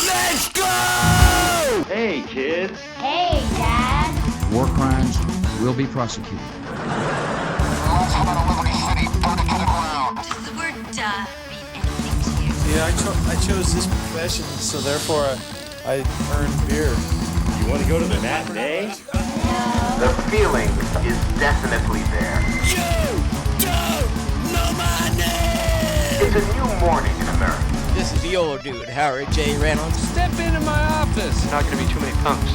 Let's go! Hey, kids. Hey, Dad. War crimes will be prosecuted. Does the word mean anything to you? Yeah, I chose this profession, so therefore I earned beer. You want to go to the matinee? The feeling is definitely there. You don't know my name! It's a new morning in America. This is the old dude, Howard J. Reynolds. Step into my office. There's not going to be too many punks.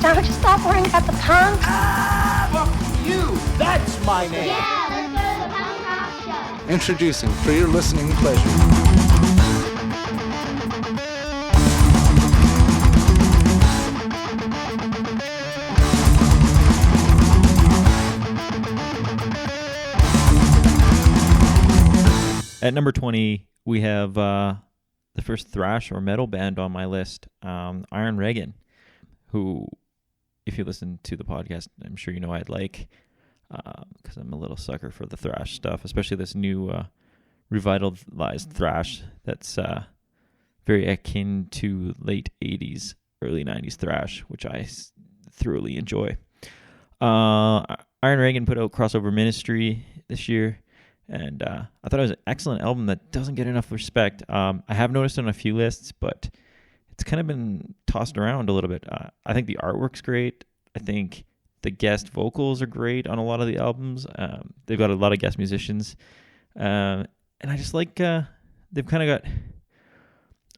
Now would you stop worrying about the punk? Fuck you. That's my name. Yeah, let's go to the punk rock show. Introducing for your listening pleasure. At number 20, we have the first thrash or metal band on my list, Iron Reagan, who, if you listen to the podcast, I'm sure you know I'd like, because I'm a little sucker for the thrash stuff, especially this new revitalized thrash that's very akin to late 80s, early 90s thrash, which I thoroughly enjoy. Iron Reagan put out Crossover Ministry this year, and I thought it was an excellent album that doesn't get enough respect. I have noticed on a few lists, but it's kind of been tossed around a little bit. I think the artwork's great. I think the guest vocals are great on a lot of the albums. They've got a lot of guest musicians. And I just like they've kind of got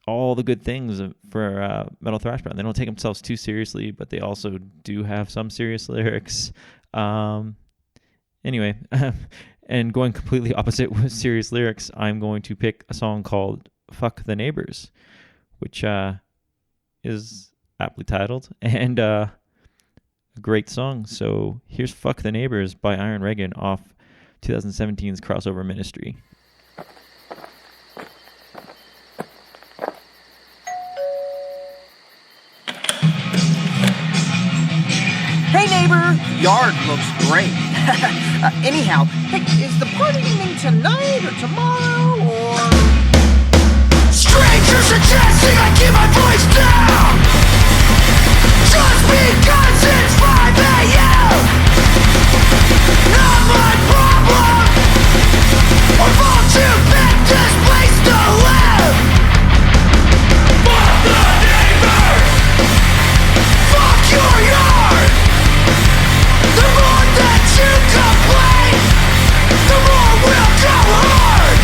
all the good things for metal thrash band. They don't take themselves too seriously, but they also do have some serious lyrics. Anyway, and going completely opposite with serious lyrics, I'm going to pick a song called Fuck the Neighbors, which is aptly titled and a great song. So here's Fuck the Neighbors by Iron Reagan off 2017's Crossover Ministry. Hey, neighbor, yard looks great. Anyhow, hey, is the party evening tonight or tomorrow or... Strangers suggesting I keep my voice down! Just because it's 5 a.m. Not my problem! Or fall to bed, this place to live! Fuck the neighbors! Fuck your yard! The more that you complain, the more we'll go hard!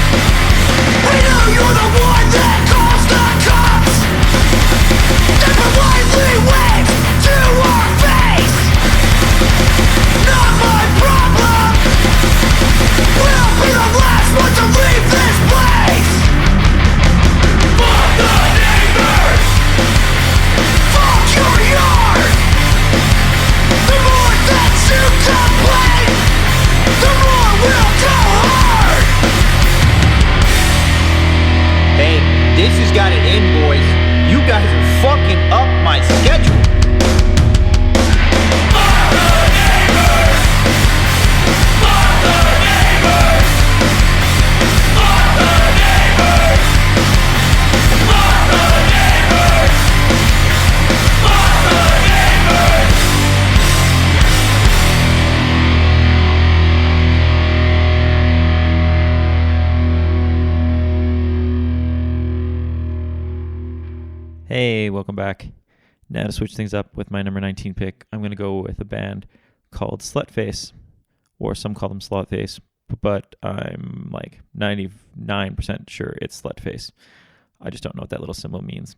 We know you're the one that calls the cops! They politely wave to our face! Not my problem! We'll be the last one to leave this place! Fuck the neighbors! Fuck your yard! The more that you complain, the more we'll go hard! Hey, this has got to end, boys. You guys are fucking up my schedule. Fuck the neighbors! Fuck the neighbors! Fuck the neighbors! Fuck the neighbors! Fuck the neighbors! Hey, welcome back. Now to switch things up with my number 19 pick, I'm going to go with a band called Slutface, or some call them Slotface, but I'm like 99% sure it's Slutface. I just don't know what that little symbol means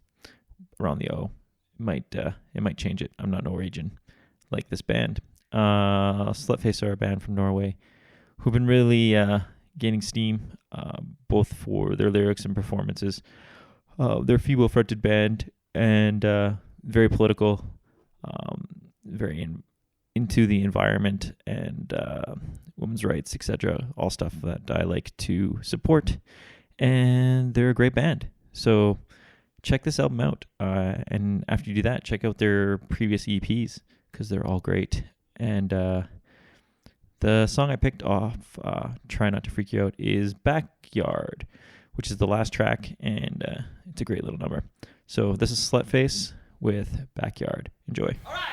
around the O. It might change it. I'm not Norwegian like this band. Slutface are a band from Norway who've been really gaining steam, both for their lyrics and performances. They're a female-fronted band and very political, very into the environment and women's rights, etc. All stuff that I like to support, and they're a great band. So check this album out, and after you do that, check out their previous EPs because they're all great. And the song I picked off, Try Not to Freak You Out, is Backyard, which is the last track, and it's a great little number. So this is Slutface with Backyard. Enjoy. All right.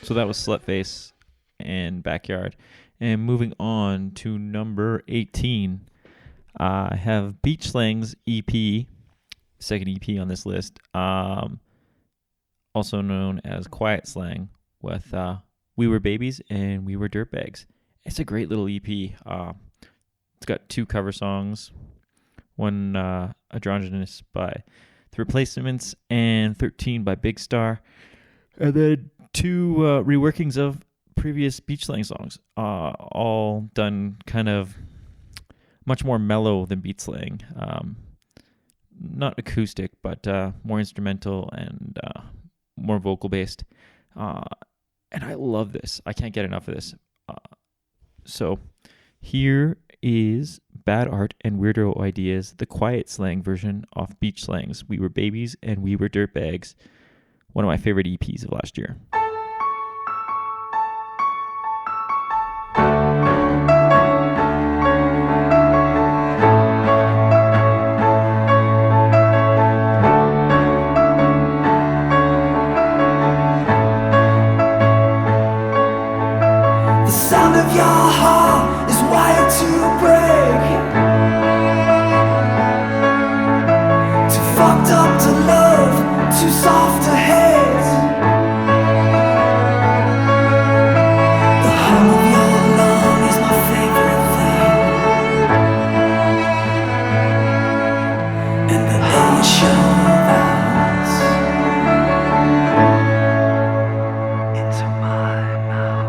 So that was Slutface and Backyard. And moving on to number 18, I have Beach Slang's EP, second EP on this list, also known as Quiet Slang, with We Were Babies and We Were Dirtbags. It's a great little EP. It's got 2 cover songs, one Androgynous by The Replacements and 13 by Big Star, and then 2 reworkings of previous Beach Slang songs, all done kind of much more mellow than Beach Slang. Not acoustic, but more instrumental and more vocal based. And I love this. I can't get enough of this. So here is Bad Art and Weirdo Ideas, the Quiet Slang version off Beach Slang's We Were Babies and We Were Dirtbags, one of my favorite EPs of last year. The sound of your heart is wired to break. Too fucked up to love, too soft to hate. The hum of your love is my favorite thing, and the air you shove out into my mouth.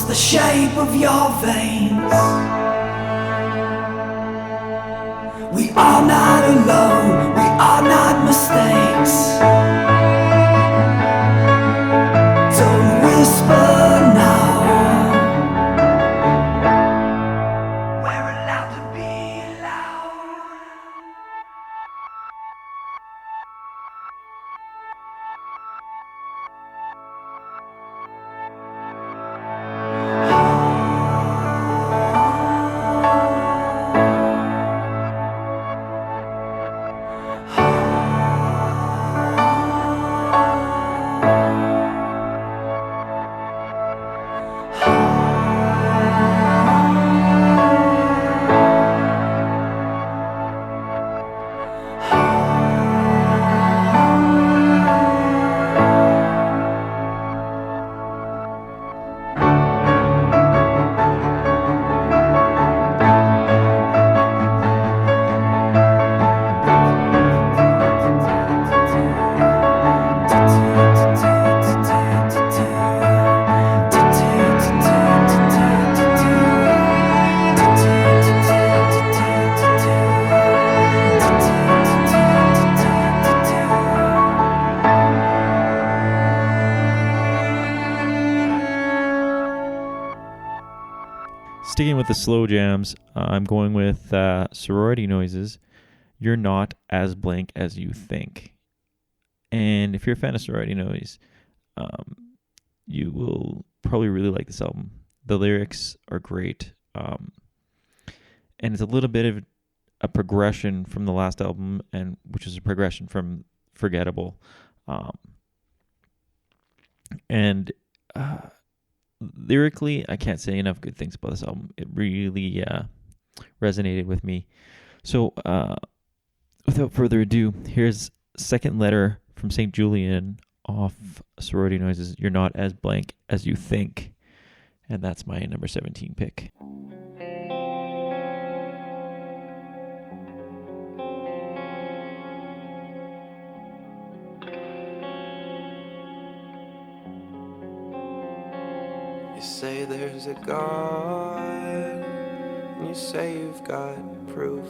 the shape of your veins. We are not alone, we are not mistakes. Don't whisper now. We're allowed to be loud. Sticking with the slow jams, I'm going with Sorority Noises. You're not as blank as you think. And if you're a fan of Sorority Noise, you will probably really like this album. The lyrics are great. And it's a little bit of a progression from the last album, and which is a progression from Forgettable. Lyrically, I can't say enough good things about this album. It really resonated with me. So, without further ado, here's Second Letter from St. Julian off Sorority Noises. You're not as blank as you think. And that's my number 17 pick. You say there's a God, and you say you've got proof.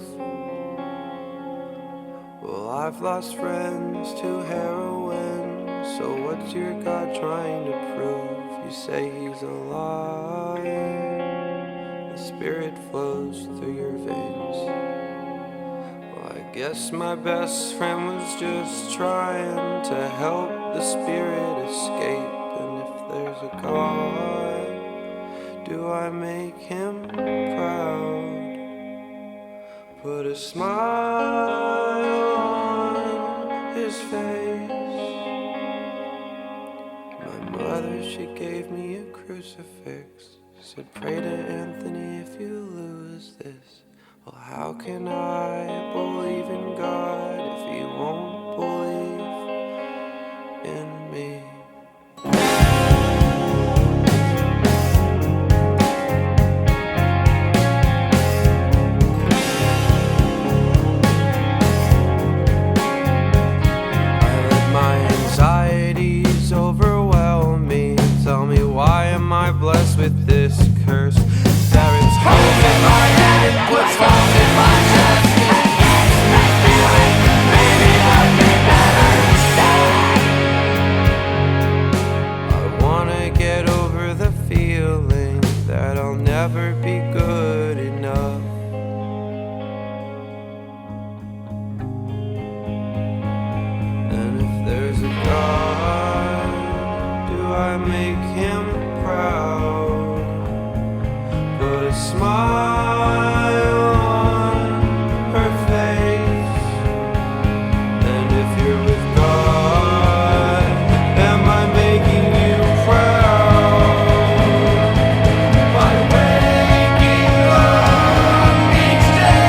Well, I've lost friends to heroin, so what's your God trying to prove? You say he's alive, the spirit flows through your veins. Well, I guess my best friend was just trying to help the spirit escape. And if there's a God, do I make him proud? Put a smile on his face. My mother, she gave me a crucifix. Said, pray to Anthony if you lose this. Well, how can I believe in God if he won't believe in me? Anxieties overwhelm me. Tell me, why am I blessed with this curse? There is hope in my head, it puts hope in my chest. It makes me like maybe I'd be better instead. I wanna get over the feeling that I'll never be good enough. There's a God, do I make him proud? Put a smile on her face. And if you're with God, am I making you proud? By waking up each day.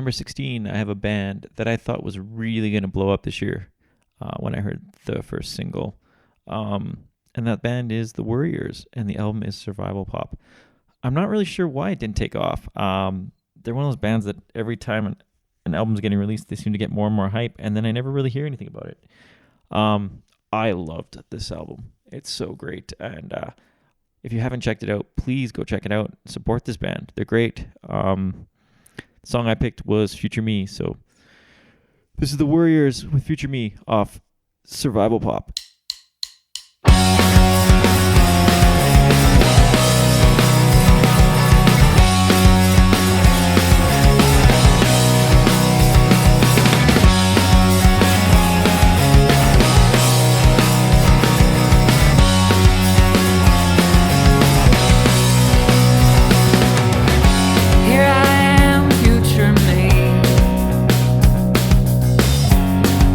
number 16, I have a band that I thought was really going to blow up this year when I heard the first single. And that band is The Warriors, and the album is Survival Pop. I'm not really sure why it didn't take off. They're one of those bands that every time an album's getting released, they seem to get more and more hype, and then I never really hear anything about it. I loved this album. It's so great, and if you haven't checked it out, please go check it out. Support this band. They're great. The song I picked was Future Me, so this is The Warriors with Future Me off Survival Pop.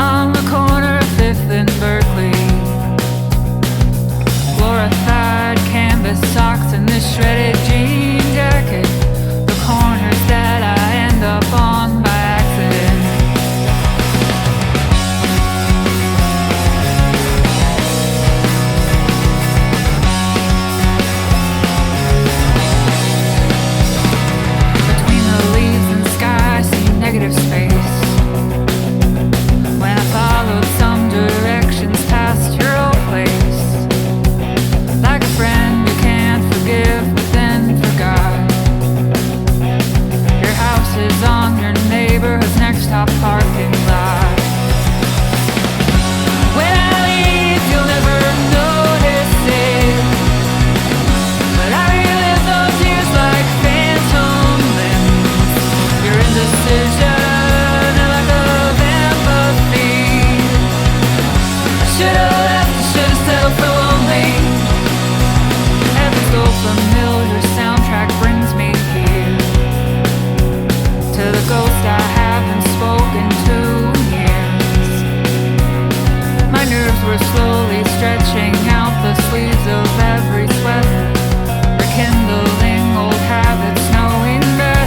On the corner of Fifth and Berkeley, glorified canvas socks and this shredded jean jacket, the corners that I end up on by accident. Between the leaves and sky, I see negative space. When I followed some directions past your old place, like a friend you can't forgive but then forgot. Your house is on your neighborhood's next top parking lot. When I leave, you'll never notice it, but I relive those years like phantom limbs. Your indecision and lack of empathy. Should've left, should've settled for lonely. Every so familiar soundtrack brings me here, to the ghost I haven't spoken to in years. My nerves were slowly stretching out the sleeves of every sweater, rekindling old habits, knowing better.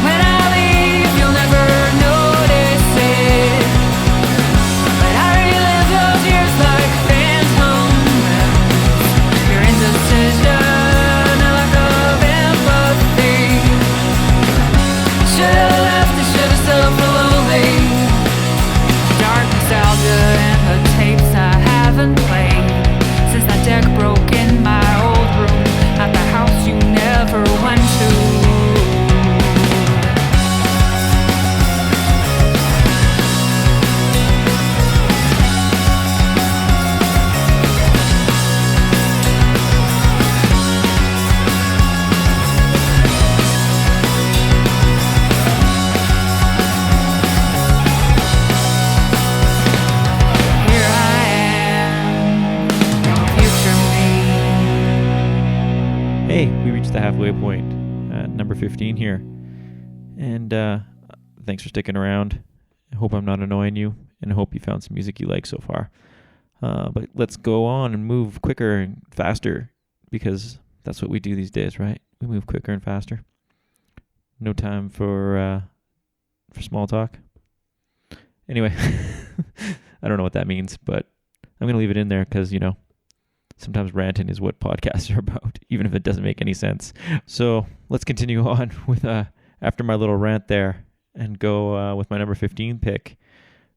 When I leave, you'll never notice it, but I relive those years like phantom limbs. Your indecision and lack of empathy. Should've left, I should've settled for lonely. Dark nostalgia and the tapes I haven't played since that deck broke in my old room at the house you never went to. Here I am, future me. Hey, we reached the halfway point at number 15 here. And thanks for sticking around. I hope I'm not annoying you, and I hope you found some music you like so far. But let's go on and move quicker and faster, because that's what we do these days, right? We move quicker and faster. No time for small talk. Anyway, I don't know what that means, but I'm going to leave it in there because, you know, sometimes ranting is what podcasts are about, even if it doesn't make any sense. So let's continue on with after my little rant there and go with my number 15 pick,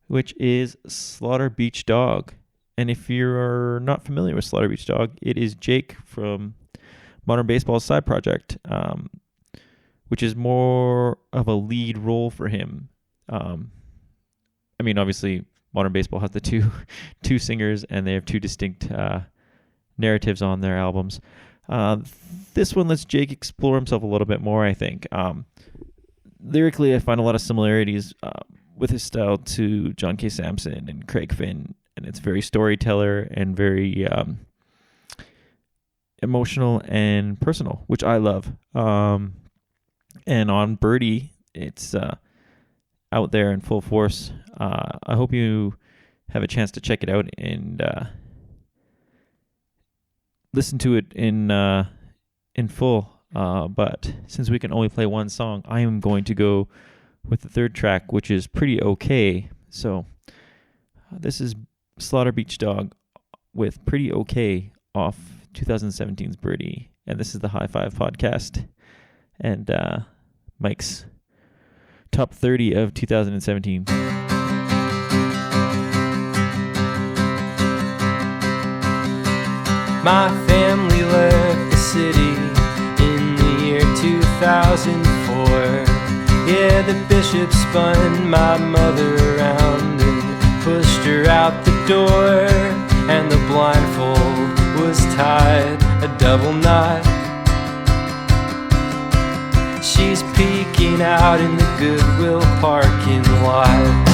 which is Slaughter Beach Dog. And if you're not familiar with Slaughter Beach Dog, it is Jake from Modern Baseball's side project, which is more of a lead role for him. I mean, obviously, Modern Baseball has the two singers, and they have two distinct narratives on their albums. This one lets Jake explore himself a little bit more, I think. Lyrically, I find a lot of similarities with his style to John K. Samson and Craig Finn, and it's very storyteller and very emotional and personal, which I love. And on Birdie, it's out there in full force. I hope you have a chance to check it out and listen to it in full. But since we can only play one song, I am going to go with the third track, which is Pretty Okay. So this is Slaughter Beach Dog with Pretty Okay off 2017's Birdie. And this is the High Five Podcast and Mike's Top 30 of 2017. My family left the city in the year 2004. Yeah, the bishop spun my mother around and pushed her out the door. And the blindfold was tied a double knot. She's peeking out in the Goodwill parking lot.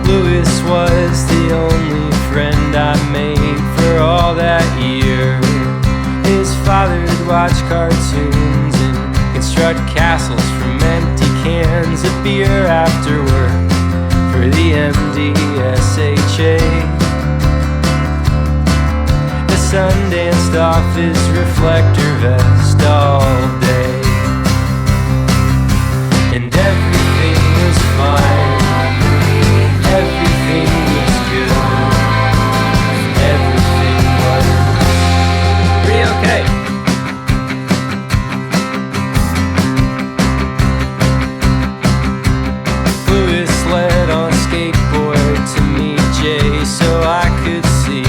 Louis was the only friend I made for all that year. His father'd watch cartoons and construct castles from empty cans of beer after work for the MDSHA. The sun danced off his reflector vest all day, and everything was fine. Everything was good. Everything was pretty okay. Louis sled on skateboard to meet Jay so I could see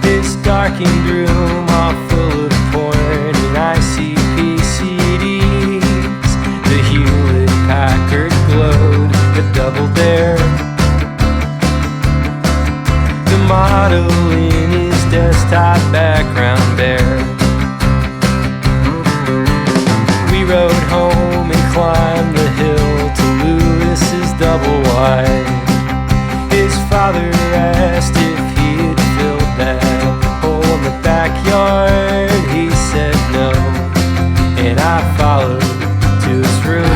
his darkened room all full of porn and ICP CDs. The Hewlett Packard glowed a double dare. The model in his desktop background bare. We rode home and climbed the hill to Lewis's double wide. His father asked if he'd filled that hole in the backyard. He said no, and I followed to his room.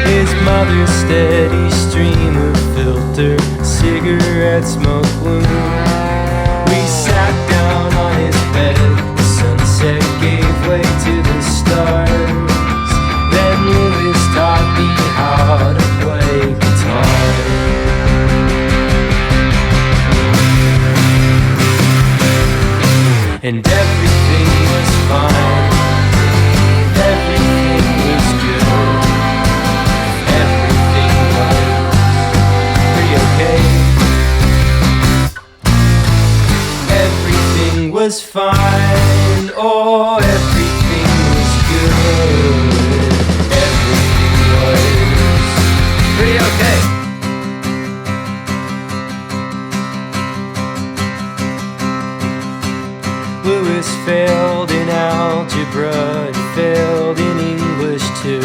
His mother's steady stream of filter cigarette smoke gloom. We sat down on his bed. The sunset gave way to the stars. Then Louis taught me how to play guitar. And everything was fine. Everything was good. Everything was pretty okay. Everything was fine. Oh, everything was good. Everything was pretty okay. Louis failed in algebra, he failed in English too.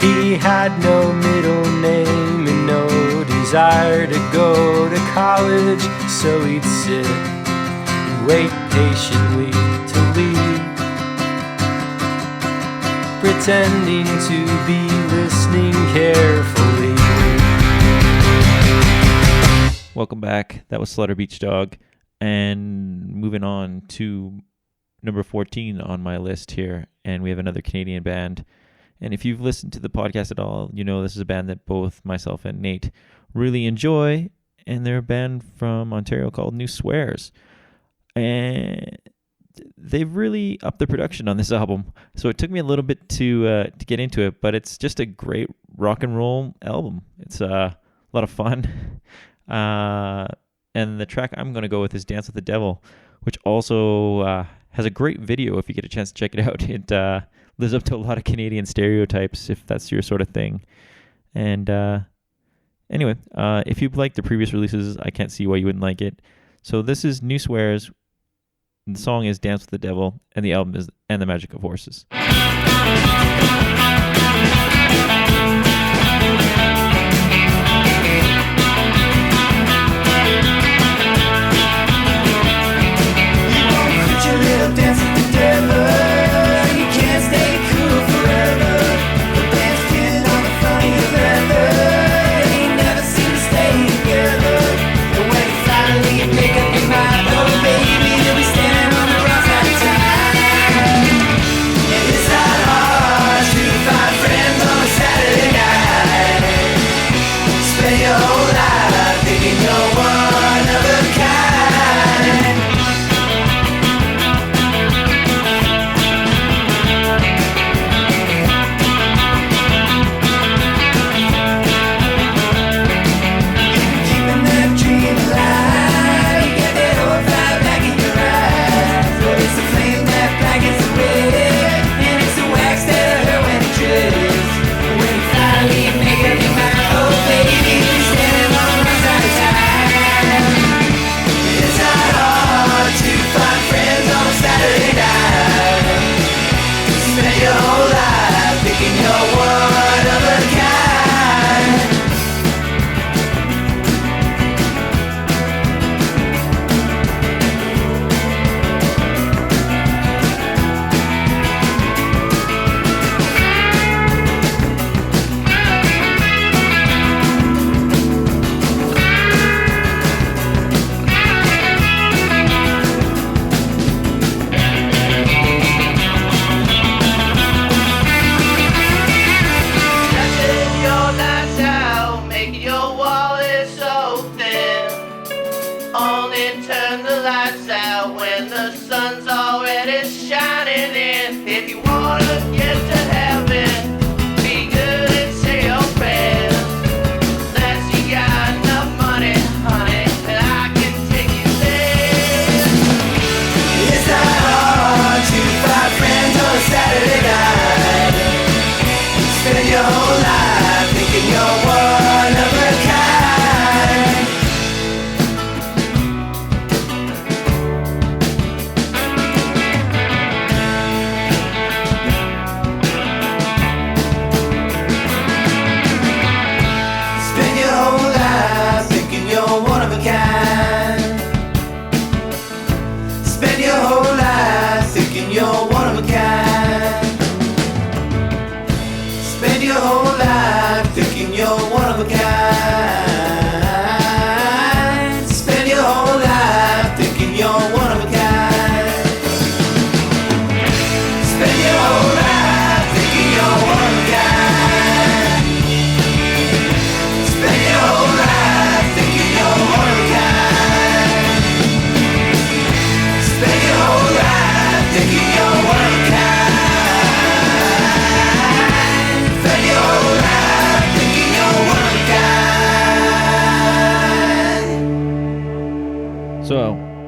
He had no middle name and no desire to go to college, so he'd sit and wait patiently to leave, pretending to be listening carefully. Welcome back. That was Slaughter Beach Dog. And moving on to number 14 on my list here, and we have another Canadian band. And if you've listened to the podcast at all, you know this is a band that both myself and Nate really enjoy, and they're a band from Ontario called New Swears. And they've really upped the production on this album, so it took me a little bit to get into it, but it's just a great rock and roll album. It's a lot of fun. And the track I'm going to go with is Dance with the Devil, which also has a great video if you get a chance to check it out. It lives up to a lot of Canadian stereotypes, if that's your sort of thing. And anyway, if you've liked the previous releases, I can't see why you wouldn't like it. So this is New Swears. The song is Dance with the Devil, and the album is And the Magic of Horses. Dance with the devil, you can't stay your whole life thinking you're one of a kind. Spend your whole life thinking you're one of a kind. Spend your whole life thinking you're one of a kind. Spend your whole life thinking you're one of a kind. Spend your whole life thinking you're one of a kind. Spend your whole life thinking you're one of a kind. Spend your whole life thinking you're one of a kind. Spend your whole life thinking you're one of a kind. Spend your whole life thinking you're one of a kind. So,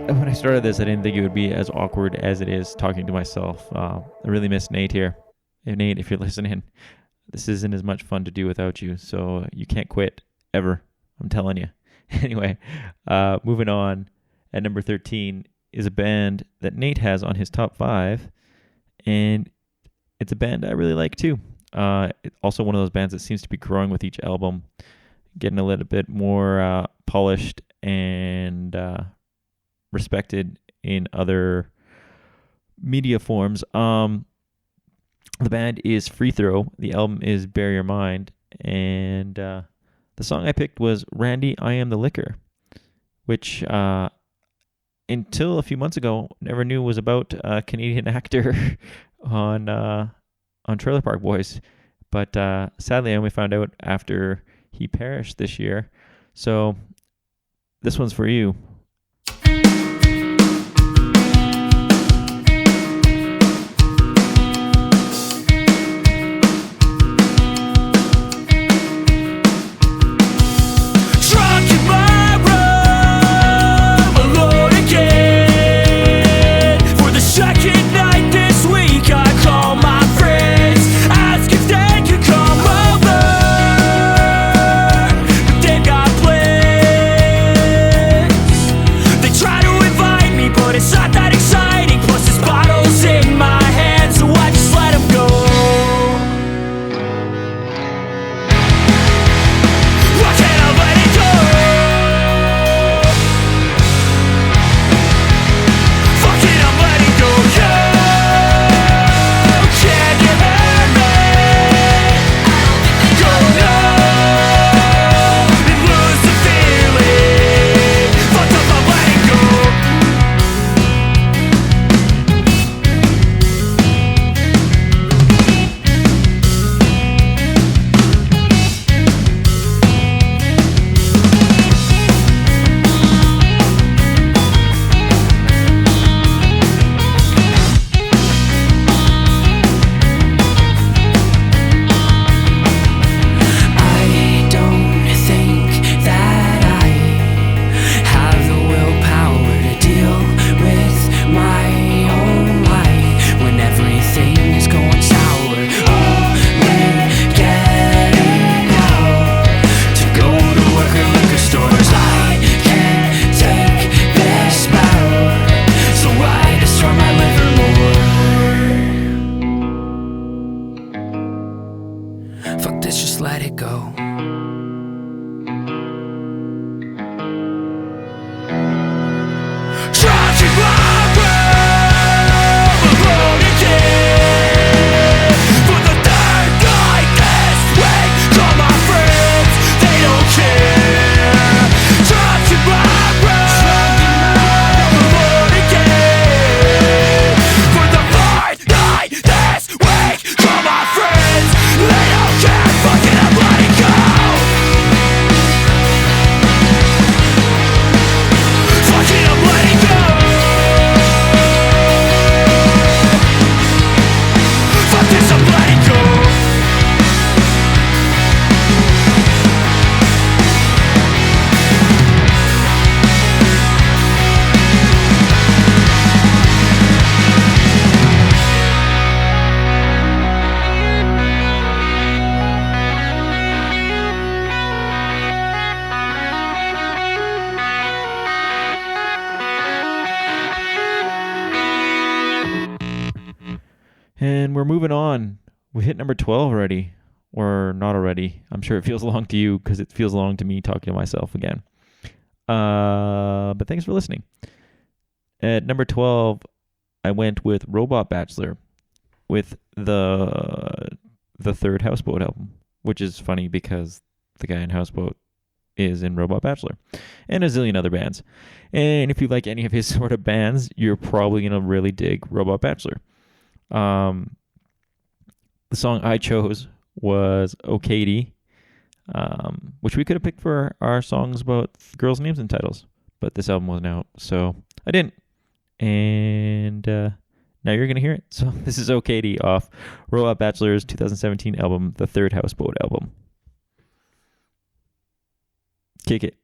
when I started this, I didn't think it would be as awkward as it is talking to myself. I really miss Nate here. Hey, Nate, if you're listening, this isn't as much fun to do without you, so you can't quit, ever. I'm telling you. Anyway, moving on, at number 13 is a band that Nate has on his top 5, and it's a band I really like too. Also one of those bands that seems to be growing with each album, getting a little bit more polished and respected in other media forms. The band is Free Throw. The album is Bear Your Mind. And the song I picked was Randy, I Am the Liquor, which until a few months ago, never knew was about a Canadian actor on Trailer Park Boys. But sadly, I only found out after he perished this year. So this one's for you. Drunk in my room, alone again. For the second night this week, I call my friends, ask if they could come over. But they've got plans. They try to invite me, but it's not that exciting. Plus, there's bottles in my hand, so I just let them go. Why can't I let it go? Fuck it, I'm letting go. You can you hear me? Go no and lose the feeling. Fucked up, I'm letting go. I don't think that I have the willpower to deal with my own life when everything is going sour. Only getting out to go to work or liquor stores. I can't take this bout, so I destroy my liver more. Fuck this, just let it go. Drunk in my room, alone again. For the third night this week, call my friends, they don't care. Drunk in my room, alone again. For the fourth night this week, call my friends, they don't care. Fuck it, I'm letting go. we're moving on. We hit number 12 already. Or not already. I'm sure it feels long to you because it feels long to me talking to myself again. But thanks for listening. At number 12, I went with Robot Bachelor with the third Houseboat album, which is funny because the guy in Houseboat is in Robot Bachelor and a zillion other bands. And if you like any of his sort of bands, you're probably going to really dig Robot Bachelor. The song I chose was "Oh Katie," which we could have picked for our songs about girls' names and titles, but this album wasn't out, so I didn't. And now you're going to hear it. So this is "Oh Katie" off Robot Bachelor's 2017 album, the third Houseboat album. Kick it.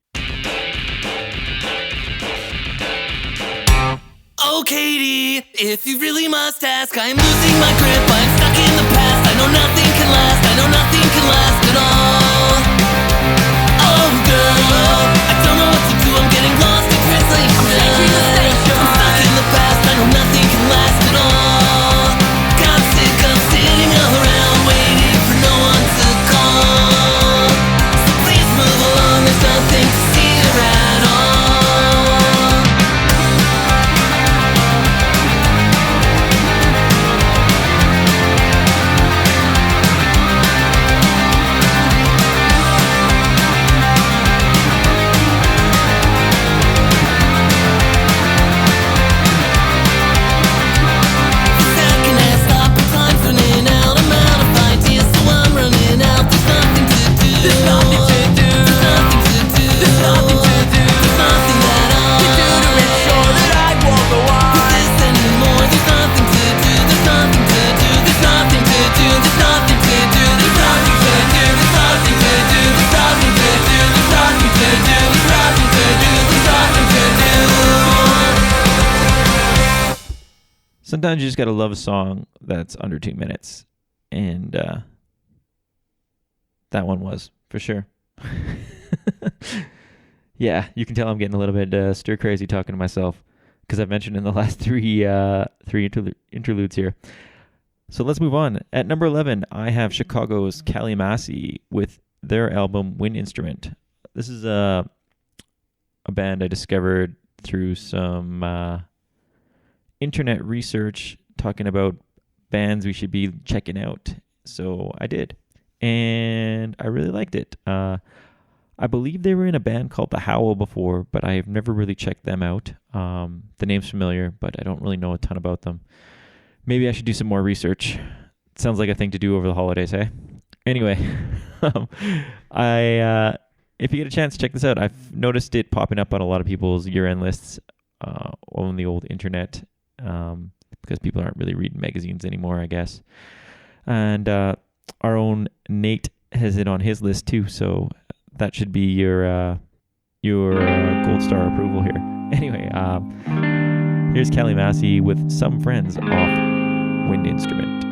Oh, Katie, if you really must ask, I am losing my grip, I'm stuck in the past. I know nothing can last, I know nothing can last at all. Oh, girl, I don't know what to do, I'm getting lost in translation. I'm stuck in the past, I know nothing can last at all. Got sick of sitting around waiting for no one to call. So please move along, there's nothing to see here at all. Sometimes you just gotta love a song that's under 2 minutes, and that one was for sure. Yeah, you can tell I'm getting a little bit stir crazy talking to myself because I've mentioned in the last three interludes here. So let's move on. At number 11, I have Chicago's Callie Massey with their album Wind Instrument. This is a band I discovered through some internet research talking about bands we should be checking out. So I did, and I really liked it. I believe they were in a band called The Howl before, but I have never really checked them out. The name's familiar, but I don't really know a ton about them. Maybe I should do some more research. It sounds like a thing to do over the holidays, hey? Anyway, if you get a chance, check this out. I've noticed it popping up on a lot of people's year-end lists on the old internet, because people aren't really reading magazines anymore, I guess. And our own Nate has it on his list too, so that should be your gold star approval here. Anyway, here's Callie Massey with Some Friends off Wind Instrument.